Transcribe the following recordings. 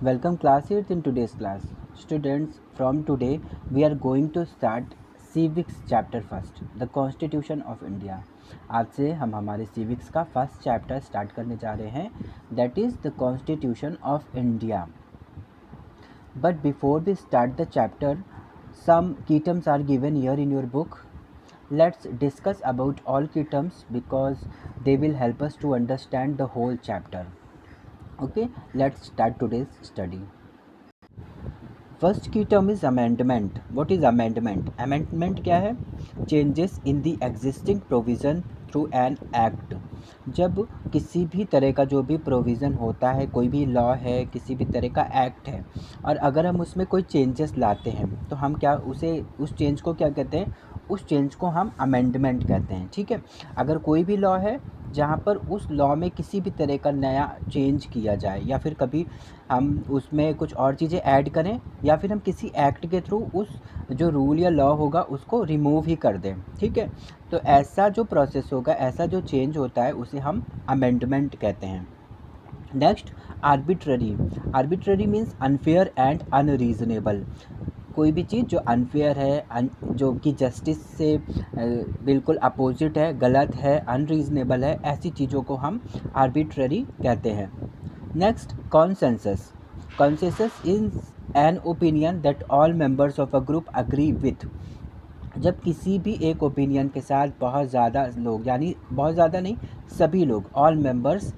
Welcome class 8th in today's class. Students, from today we are going to start civics chapter first, the Constitution of India. आज से हम हमारे civics का first chapter start करने जा रहे हैं, that is the Constitution of India. But before we start the chapter, some key terms are given here in your book. Let's discuss about all key terms because they will help us to understand the whole chapter. Okay, let's start today's study. First key term is amendment. What is amendment? Amendment क्या है? Changes in the existing provision through an act. जब किसी भी तरह का जो भी provision होता है, कोई भी लॉ है, किसी भी तरह का एक्ट है, और अगर हम उसमें कोई चेंजेस लाते हैं तो हम क्या उस चेंज को क्या कहते हैं? उस चेंज को हम अमेंडमेंट कहते हैं. ठीक है. अगर कोई भी लॉ है जहाँ पर उस लॉ में किसी भी तरह का नया चेंज किया जाए, या फिर कभी हम उसमें कुछ और चीज़ें ऐड करें, या फिर हम किसी एक्ट के थ्रू उस जो रूल या लॉ होगा उसको रिमूव ही कर दें. ठीक है. तो ऐसा जो प्रोसेस होगा, ऐसा जो चेंज होता है, उसे हम अमेंडमेंट कहते हैं. Next, arbitrary. Arbitrary means unfair and unreasonable. कोई भी चीज़ जो अनफेयर है, जो कि जस्टिस से बिल्कुल अपोजिट है, गलत है, अनरीजनेबल है, ऐसी चीज़ों को हम आर्बिट्ररी कहते हैं. Next, consensus. Consensus is an opinion that all members of a group agree with. जब किसी भी एक ओपिनियन के साथ बहुत ज़्यादा लोग, यानी बहुत ज़्यादा नहीं, सभी लोग, ऑल मेंबर्स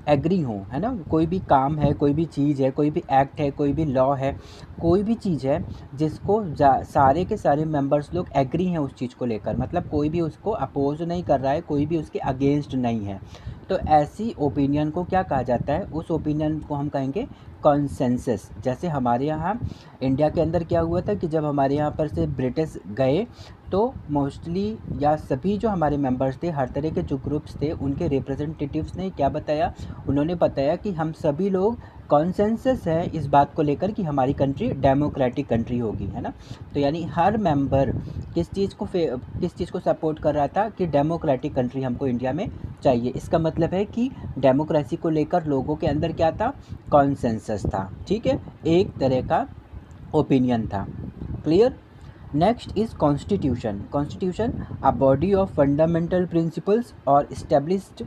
एग्री हों, है ना. कोई भी काम है, कोई भी चीज़ है, कोई भी एक्ट है, कोई भी लॉ है, कोई भी चीज़ है जिसको सारे के सारे मेंबर्स लोग एग्री हैं उस चीज़ को लेकर, मतलब कोई भी उसको अपोज नहीं कर रहा है, कोई भी उसके अगेंस्ट नहीं है, तो ऐसी ओपिनियन को क्या कहा जाता है? उस ओपिनियन को हम कहेंगे कॉन्सेंसस. जैसे हमारे यहाँ इंडिया के अंदर क्या हुआ था कि जब हमारे यहाँ पर से ब्रिटिश गए तो मोस्टली या सभी जो हमारे मेंबर्स थे, हर तरह के जो ग्रुप्स थे, उनके रिप्रेजेंटेटिव्स ने क्या बताया? उन्होंने बताया कि हम सभी लोग कॉन्सेंसस है इस बात को लेकर कि हमारी कंट्री डेमोक्रेटिक कंट्री होगी, है ना. तो यानी हर मेंबर किस चीज़ को सपोर्ट कर रहा था कि डेमोक्रेटिक कंट्री हमको इंडिया में चाहिए. इसका मतलब है कि डेमोक्रेसी को लेकर लोगों के अंदर क्या था? कॉन्सेंसस था. ठीक है. एक तरह का ओपिनियन था. Clear. Next is constitution. Constitution a body of fundamental principles और established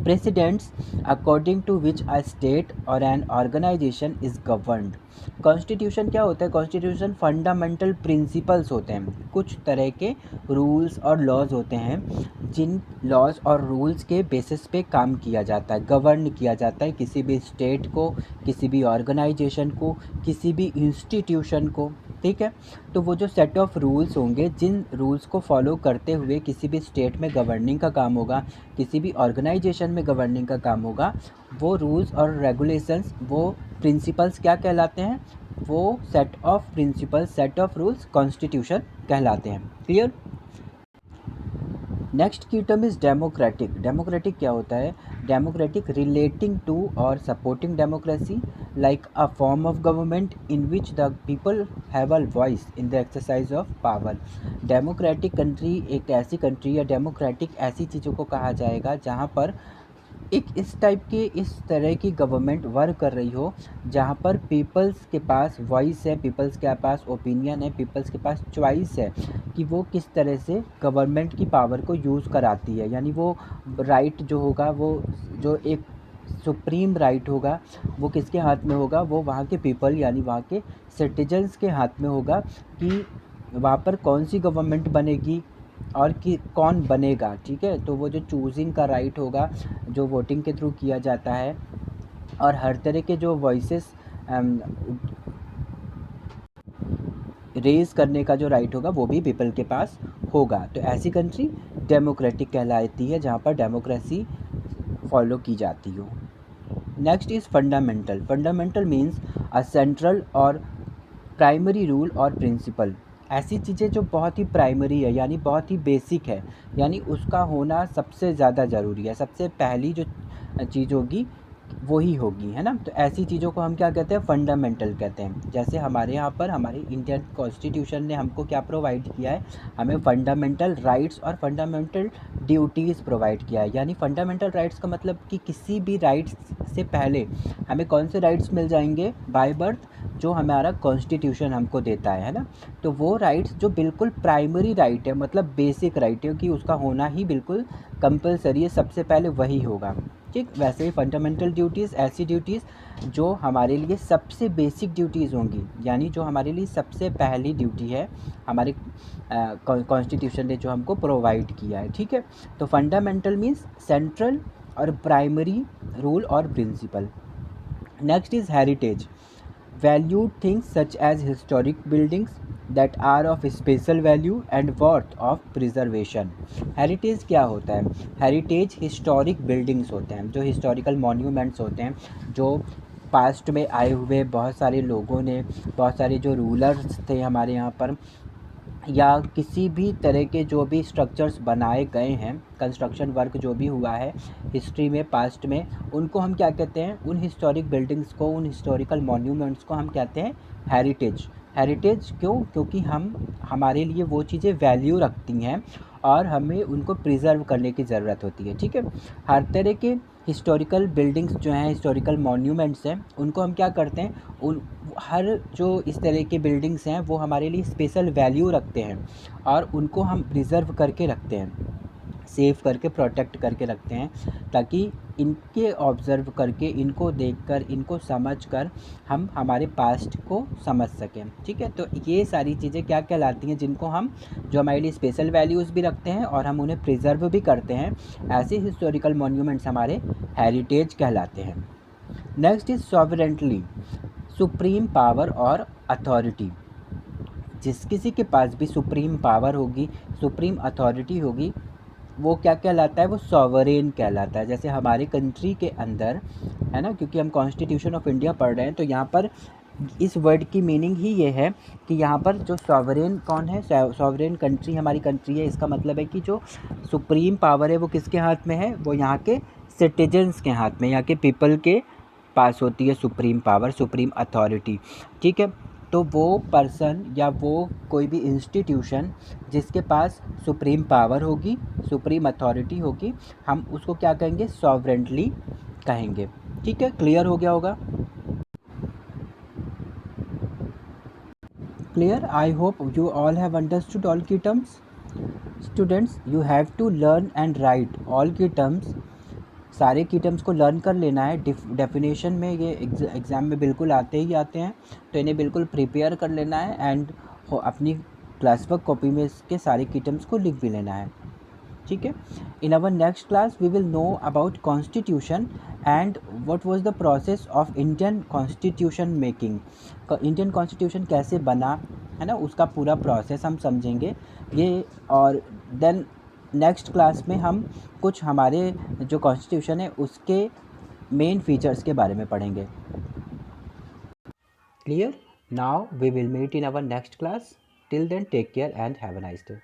precedents according to which a state or an organization is governed. Constitution क्या होता है? कॉन्स्टिट्यूशन फंडामेंटल प्रिंसिपल्स होते हैं, कुछ तरह के रूल्स और लॉज होते हैं जिन लॉज और रूल्स के बेसिस पे काम किया जाता है, गवर्न किया जाता है किसी भी स्टेट को, किसी भी ऑर्गेनाइजेशन को, किसी भी इंस्टीट्यूशन को. ठीक है. तो वो जो सेट ऑफ रूल्स होंगे, जिन रूल्स को फॉलो करते हुए किसी भी स्टेट में गवर्निंग का काम होगा, किसी भी ऑर्गेनाइजेशन में गवर्निंग का काम होगा, वो रूल्स और रेगुलेशंस, वो प्रिंसिपल्स क्या कहलाते हैं? वो set of principles, set of rules constitution कहलाते हैं. क्लियर. नेक्स्ट की टर्म इज़ डेमोक्रेटिक. डेमोक्रेटिक क्या होता है? डेमोक्रेटिक रिलेटिंग टू और supporting democracy, like a form of government in which the people have a voice in the exercise of power. Democratic country एक ऐसी country या democratic ऐसी चीज़ों को कहा जाएगा जहाँ पर एक इस तरह की गवर्नमेंट वर्क कर रही हो जहाँ पर पीपल्स के पास वॉइस है, पीपल्स के पास ओपिनियन है, पीपल्स के पास चॉइस है कि वो किस तरह से गवर्नमेंट की पावर को यूज़ कराती है. यानी वो राइट जो होगा, वो जो एक सुप्रीम राइट होगा, वो किसके हाथ में होगा? वो वहाँ के पीपल, यानी वहाँ के सिटीजन्स के हाथ में होगा कि वहाँ पर कौन सी गवर्नमेंट बनेगी और कि कौन बनेगा. ठीक है. तो वो जो चूजिंग का राइट होगा, जो वोटिंग के थ्रू किया जाता है, और हर तरह के जो वॉइसेस रेज करने का जो राइट होगा वो भी पीपल के पास होगा. तो ऐसी कंट्री डेमोक्रेटिक कहलाती है जहाँ पर डेमोक्रेसी फॉलो की जाती हो. Next is fundamental. Fundamental means a central और प्राइमरी रूल और प्रिंसिपल. ऐसी चीज़ें जो बहुत ही प्राइमरी है, यानी बहुत ही बेसिक है, यानी उसका होना सबसे ज़्यादा ज़रूरी है. सबसे पहली जो चीज़ होगी वही होगी, है ना। तो ऐसी चीज़ों को हम क्या कहते हैं, फंडामेंटल कहते हैं। जैसे हमारे यहाँ पर हमारे इंडियन कॉन्स्टिट्यूशन ने हमको क्या प्रोवाइड किया है, हमें फंडामेंटल राइट्स और फंडामेंटल ड्यूटीज़ प्रोवाइड किया है। यानी फंडामेंटल राइट्स का मतलब कि किसी भी राइट्स से पहले हमें कौन से राइट्स मिल जाएंगे बाय बर्थ, जो हमारा कॉन्स्टिट्यूशन हमको देता है ना। तो वो राइट्स जो बिल्कुल प्राइमरी राइट है, मतलब बेसिक राइट है, कि उसका होना ही बिल्कुल कंपलसरी है, सबसे पहले वही होगा। ठीक वैसे ही फंडामेंटल ड्यूटीज़ ऐसी ड्यूटीज़ जो हमारे लिए सबसे बेसिक ड्यूटीज़ होंगी, यानी जो हमारे लिए सबसे पहली ड्यूटी है, हमारे कॉन्स्टिट्यूशन ने जो हमको प्रोवाइड किया है। ठीक है, तो फंडामेंटल मीन्स सेंट्रल और प्राइमरी रूल और principle. Next is heritage, valued things such as historic buildings that are of special value and worth of preservation। Heritage क्या होता है, हेरिटेज हिस्टोरिक बिल्डिंग्स होते हैं, जो हिस्टोरिकल मॉन्यूमेंट्स होते हैं, जो पास्ट में आए हुए बहुत सारे लोगों ने, बहुत सारे जो रूलर्स थे हमारे यहाँ पर, या किसी भी तरह के जो भी स्ट्रक्चर्स बनाए गए हैं, कंस्ट्रक्शन वर्क जो भी हुआ है हिस्ट्री में, पास्ट में, उनको हम क्या कहते हैं, उन हिस्टोरिक बिल्डिंग्स को, उन हिस्टोरिकल मॉन्यूमेंट्स को हम कहते हैं हेरिटेज। हेरिटेज क्यों, क्योंकि हमारे लिए वो चीज़ें वैल्यू रखती हैं और हमें उनको प्रिजर्व करने की ज़रूरत होती है। ठीक है, हर तरह के हिस्टोरिकल बिल्डिंग्स जो हैं, हिस्टोरिकल मॉन्यूमेंट्स हैं, उनको हम क्या करते हैं, उन हर जो इस तरह के बिल्डिंग्स हैं वो हमारे लिए स्पेशल वैल्यू रखते हैं और उनको हम प्रिजर्व करके रखते हैं, सेव करके प्रोटेक्ट करके रखते हैं, ताकि इनके ऑब्ज़र्व करके, इनको देखकर, इनको समझकर हम हमारे पास्ट को समझ सकें। ठीक है, तो ये सारी चीज़ें क्या कहलाती हैं, जिनको हम, जो हमारे लिए स्पेशल वैल्यूज़ भी रखते हैं और हम उन्हें प्रिजर्व भी करते हैं, ऐसे हिस्टोरिकल मॉन्यूमेंट्स हमारे हेरिटेज कहलाते हैं। नेक्स्ट इज़ सॉवरेंटली, सुप्रीम पावर और अथॉरिटी। जिस किसी के पास भी सुप्रीम पावर होगी, सुप्रीम अथॉरिटी होगी, वो क्या कहलाता है, वो सॉवरेन कहलाता है। जैसे हमारे कंट्री के अंदर, है ना, क्योंकि हम कॉन्स्टिट्यूशन ऑफ इंडिया पढ़ रहे हैं, तो यहाँ पर इस वर्ड की मीनिंग ही ये है कि यहाँ पर जो सॉवरेन कौन है, सॉवरेन कंट्री हमारी कंट्री है। इसका मतलब है कि जो सुप्रीम पावर है वो किसके हाथ में है, वो यहाँ के सिटीजन्स के हाथ में, यहाँ के पीपल के पास होती है सुप्रीम पावर, सुप्रीम अथॉरिटी। ठीक है, तो वो पर्सन या वो कोई भी इंस्टीट्यूशन जिसके पास सुप्रीम पावर होगी, सुप्रीम अथॉरिटी होगी, हम उसको क्या कहेंगे, सॉवरेंटली कहेंगे। ठीक है, क्लियर हो गया होगा। Clear, I hope you all have understood all key terms. Students, you have to learn and write all key terms. सारे की टर्म्स को लर्न कर लेना है। डेफिनेशन में ये एग्ज़ाम में बिल्कुल आते ही आते हैं, तो इन्हें बिल्कुल प्रिपेयर कर लेना है एंड अपनी क्लास वर्क कॉपी में इसके सारे की टर्म्स को लिख भी लेना है। ठीक है, in our next class we will know about constitution and what was the process of Indian constitution making. Indian constitution कैसे बना, है ना, उसका पूरा प्रोसेस हम समझेंगे ये। और देन नेक्स्ट क्लास में हम कुछ हमारे जो कॉन्स्टिट्यूशन है उसके मेन फीचर्स के बारे में पढ़ेंगे। Clear, now we will meet in our next class. Till then take care and have a nice day.